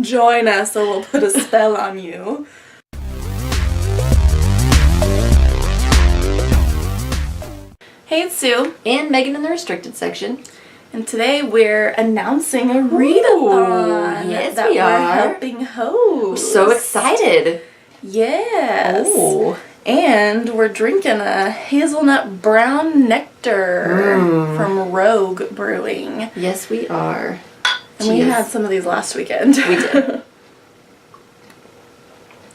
Join us or we'll put a spell on you. Hey, it's Sue. And Megan in the restricted section. And today we're announcing a read-a-thon that we're helping host. We're so excited. Yes. Oh. And we're drinking a hazelnut brown nectar from Rogue Brewing. Yes, we are. And we had some of these last weekend. We did.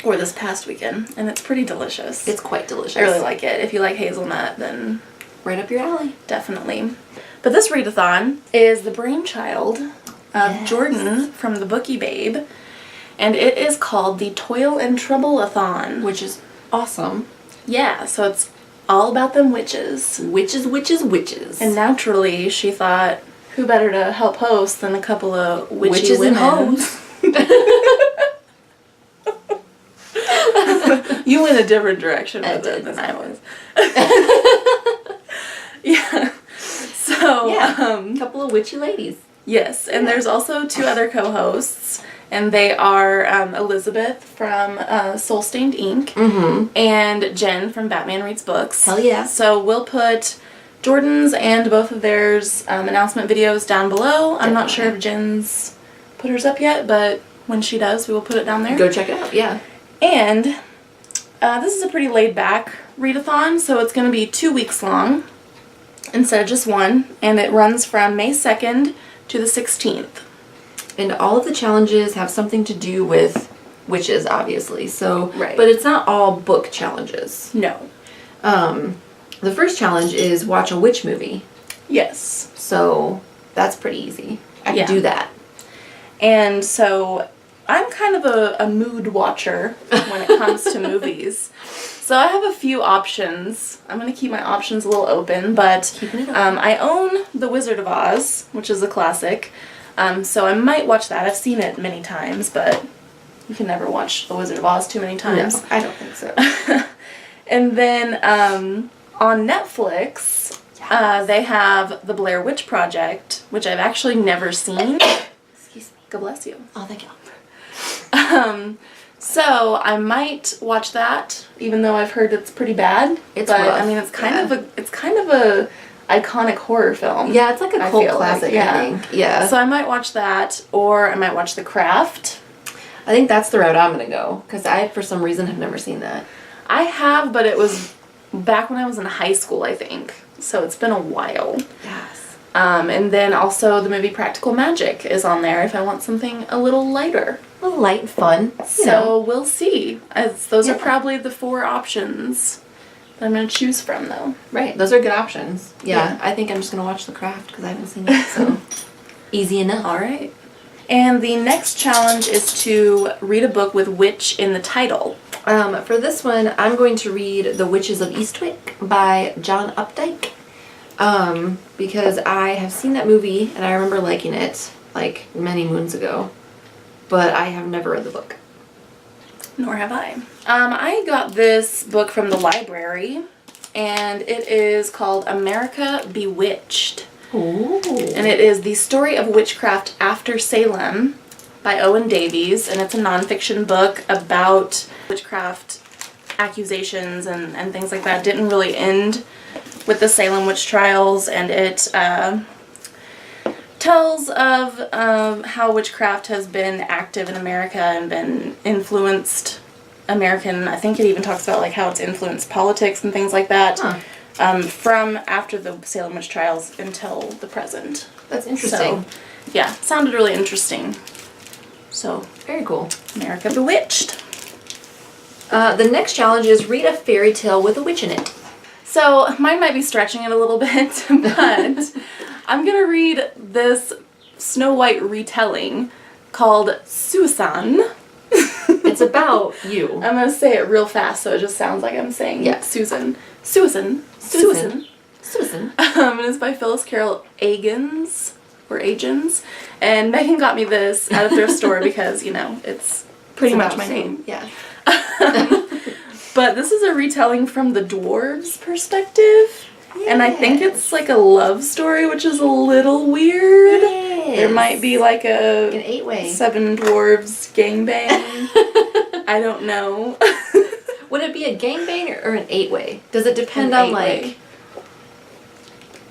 Or this past weekend. And it's pretty delicious. It's quite delicious. I really like it. If you like hazelnut, then right up your alley. Definitely. But this read-a-thon is the brainchild of Jordan from the Bookie Babe. And it is called the Toil-and-Trouble-a-Thon. Which is awesome. Yeah, so it's all about them witches. Witches, witches, witches. And naturally, she thought, who better to help host than a couple of witchy witches women. and hoes. You went a different direction with it than I was. Yeah. So, a couple of witchy ladies. Yes, and there's also two other co-hosts, and they are Elizabeth from Soul Stained Ink and Jen from Batman Reads Books. Hell yeah. So we'll put Jordan's and both of theirs announcement videos down below. I'm not sure if Jen's put hers up yet, but when she does, we will put it down there. Go check it out, yeah. And this is a pretty laid-back read-a-thon, so it's going to be 2 weeks long instead of just one, and it runs from May 2nd to the 16th. And all of the challenges have something to do with witches, obviously. So, Right. But it's not all book challenges. No. The first challenge is watch a witch movie. Yes. So that's pretty easy. I can do that. And so I'm kind of a mood watcher when it comes to movies. So I have a few options. I'm going to keep my options a little open, but I own The Wizard of Oz, which is a classic. So I might watch that. I've seen it many times, but you can never watch The Wizard of Oz too many times. No, I don't think so. And then on Netflix, they have The Blair Witch Project, which I've actually never seen. Excuse me. God bless you. Oh, thank you. So I might watch that, even though I've heard it's pretty bad. It's but rough. I mean, it's kind of a iconic horror film. Yeah, it's like a cult classic, like. I think. Yeah. So I might watch that, or I might watch The Craft. I think that's the route I'm gonna go, because I, for some reason, have never seen that. I have, but it was back when I was in high school, I think. So it's been a while. Yes. And then also the movie Practical Magic is on there if I want something a little lighter. A little light and fun. So we'll see. As those are probably the 4 options that I'm going to choose from, though. Right. Those are good options. Yeah. I think I'm just going to watch The Craft because I haven't seen it, so easy enough. All right. And the next challenge is to read a book with witch in the title. For this one, I'm going to read The Witches of Eastwick by John Updike. Because I have seen that movie and I remember liking it like many moons ago, but I have never read the book. Nor have I. I got this book from the library, and it is called America Bewitched. Ooh. And it is the story of witchcraft after Salem by Owen Davies, and it's a nonfiction book about witchcraft accusations and things like that. It didn't really end with the Salem witch trials, and it tells of how witchcraft has been active in America and been influenced American. I think it even talks about like how it's influenced politics and things like that. From after the Salem witch trials until the present. That's interesting. So, yeah, sounded really interesting. So, very cool. America Bewitched. The next challenge is read a fairy tale with a witch in it. So, mine might be stretching it a little bit, but I'm going to read this Snow White retelling called SueCee. It's about you. I'm going to say it real fast so it just sounds like I'm saying Susan. Susan. Susan. And it's by Phyllis Carroll Agins, or Agins. And Megan got me this at a thrift store because, you know, it's pretty much my name. Yeah. But this is a retelling from the dwarves' perspective. Yes. And I think it's like a love story, which is a little weird. is. There might be like an 8-way. 7 dwarves gangbang. I don't know. Would it be a gangbang or an 8-way? Does it depend An on 8-way. like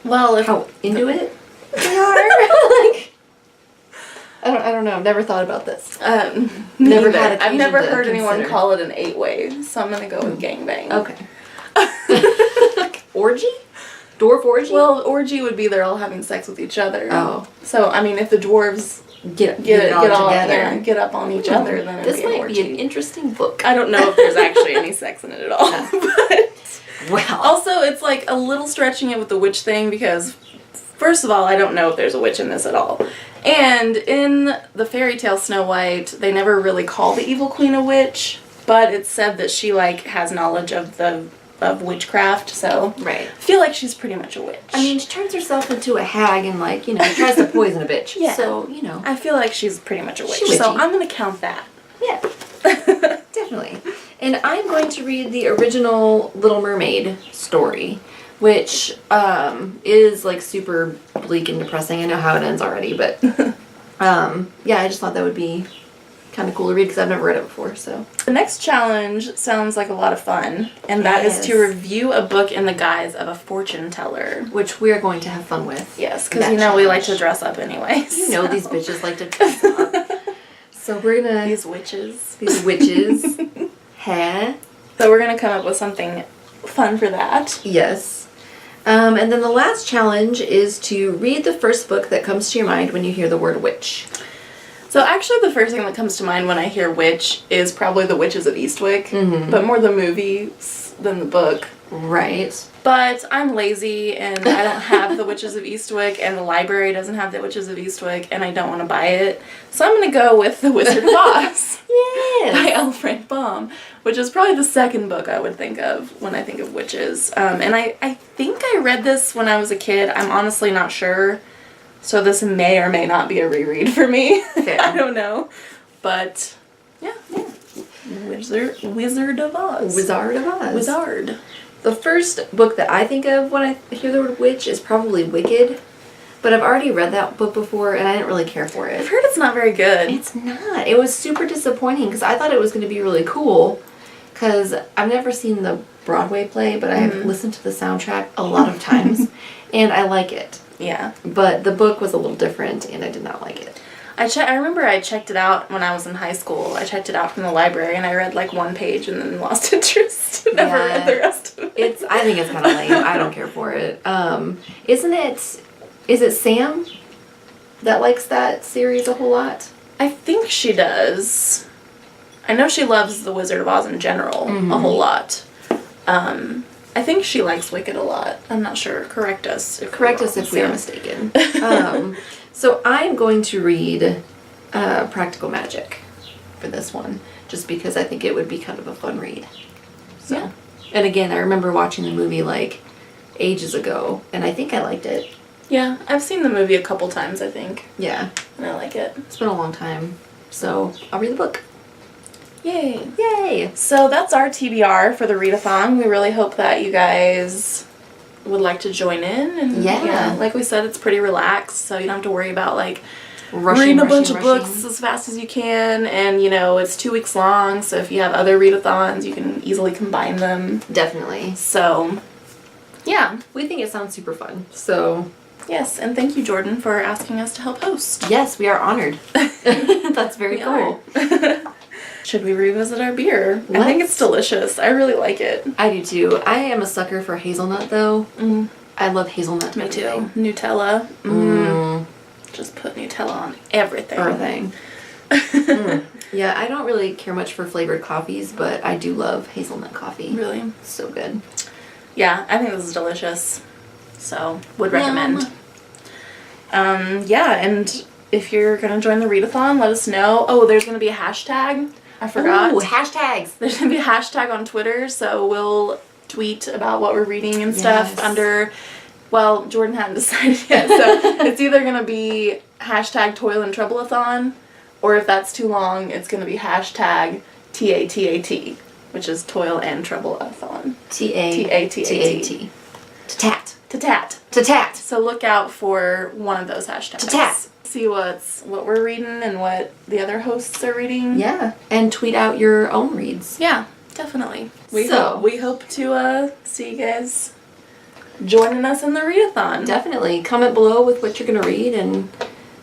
Well, if how into it they are? Like, I don't know. I've never thought about this. never had I've occasion never to heard anyone consider. call it an 8-way, so I'm gonna go with gangbang. Okay. Orgy? Dwarf orgy? Well, orgy would be they're all having sex with each other. Oh. So I mean, if the dwarves get it all together. yeah, get up on each other, then it'd This be an might orgy. be an interesting book. I don't know if there's actually any sex in it at all. But Well. also, it's like a little stretching it with the witch thing because, first of all, I don't know if there's a witch in this at all. And in the fairy tale Snow White, they never really call the evil queen a witch, but it's said that she like has knowledge of witchcraft, so Right. I feel like she's pretty much a witch. I mean, she turns herself into a hag and, like, you know, tries to poison a bitch. Yeah. So, you know. I feel like she's pretty much a witch, She's so witchy. I'm gonna count that. Yeah. Definitely. And I'm going to read the original Little Mermaid story, which is, like, super bleak and depressing. I know how it ends already, but yeah, I just thought that would be kind of cool to read because I've never read it before, so. The next challenge sounds like a lot of fun, and that is to Yes. review a book in the guise of a fortune teller. Which we're going to have fun with. Yes, because That you know we like to challenge. dress up anyway. You know these bitches like to dress up. So we're gonna... These witches. These witches. Huh? So we're gonna come up with something fun for that. Yes. And then the last challenge is to read the first book that comes to your mind when you hear the word witch. So actually the first thing that comes to mind when I hear witch is probably The Witches of Eastwick, but more the movies than the book. Right. But I'm lazy and I don't have The Witches of Eastwick and the library doesn't have The Witches of Eastwick and I don't want to buy it. So I'm going to go with The Wizard of Oz Yes. by L. Frank Baum, which is probably the second book I would think of when I think of witches. And I think I read this when I was a kid. I'm honestly not sure. So this may or may not be a reread for me. Fair. I don't know. But yeah. Wizard of Oz. Wizard of Oz. Wizard. The first book that I think of when I hear the word witch is probably Wicked. But I've already read that book before and I didn't really care for I've it. heard it's not very good. It's not. It was super disappointing because I thought it was going to be really cool. Because I've never seen the Broadway play, but I have listened to the soundtrack a lot of times. And I like it. Yeah. But the book was a little different and I did not like it. I remember I checked it out when I was in high school. I checked it out from the library and I read like one page and then lost interest. Never read the rest of it. I think it's kind of lame. I don't care for it. Is it Sam that likes that series a whole lot? I think she does. I know she loves The Wizard of Oz in general a whole lot. I think she likes Wicked a lot. I'm not sure. Correct us if we are mistaken. So I'm going to read Practical Magic for this one, just because I think it would be kind of a fun read. So, Yeah. And again, I remember watching the movie like ages ago, and I think I liked it. Yeah, I've seen the movie a couple times, I think, Yeah, and I like it. it's been a long time, so I'll read the book. Yay. Yay! So that's our TBR for the read-a-thon. We really hope that you guys would like to join in. And Yeah. like we said, it's pretty relaxed, so you don't have to worry about like Rushing, reading a bunch of rushing. books as fast as you can. And you know, it's 2 weeks long, so if you have other read-a-thons, you can easily combine them. Definitely. So, yeah. We think it sounds super fun. So, Yes, and thank you, Jordan, for asking us to help host. yes, we are honored. That's very We cool. are. Should we revisit our beer? I think Let's. it's delicious. I really like it. I do too. I am a sucker for hazelnut though. I love hazelnut. Me too. everything. Nutella. Mm. Just put Nutella on everything. Everything. Yeah, I don't really care much for flavored coffees, but I do love hazelnut coffee. Really? It's so good. Yeah, I think this is delicious. So, would recommend. Yeah, and if you're going to join the read-a-thon, let us know. Oh, there's going to be a hashtag. I forgot. Ooh, hashtags. There's going to be a hashtag on Twitter, so we'll tweet about what we're reading and stuff Yes. under, well, Jordan hadn't decided yet, so it's either going to be hashtag Toil-and-Trouble-a-Thon, or if that's too long, it's going to be hashtag TATAT, which is Toil-and-Trouble-a-Thon. TATAT. Tat. To tat. To tat. So look out for one of those hashtags. To tat. see what we're reading and what the other hosts are reading. Yeah, and tweet out your own reads. Yeah, definitely. We So- hope to see you guys joining us in the read-a-thon. Definitely. Comment below with what you're going to read, and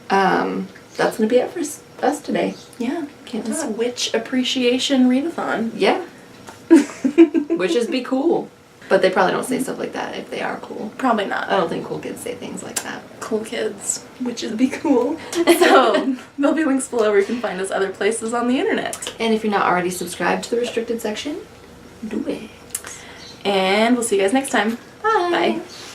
that's going to be it for us today. Yeah. Can't It's a talk. witch appreciation read-a-thon. Yeah. Witches be cool. But they probably don't say stuff like that if they are cool. Probably not. I don't think cool kids say things like that. Cool kids, witches be cool. So there'll be links below where you can find us other places on the internet. And if you're not already subscribed to the restricted section, do it. And we'll see you guys next time. Bye. Bye.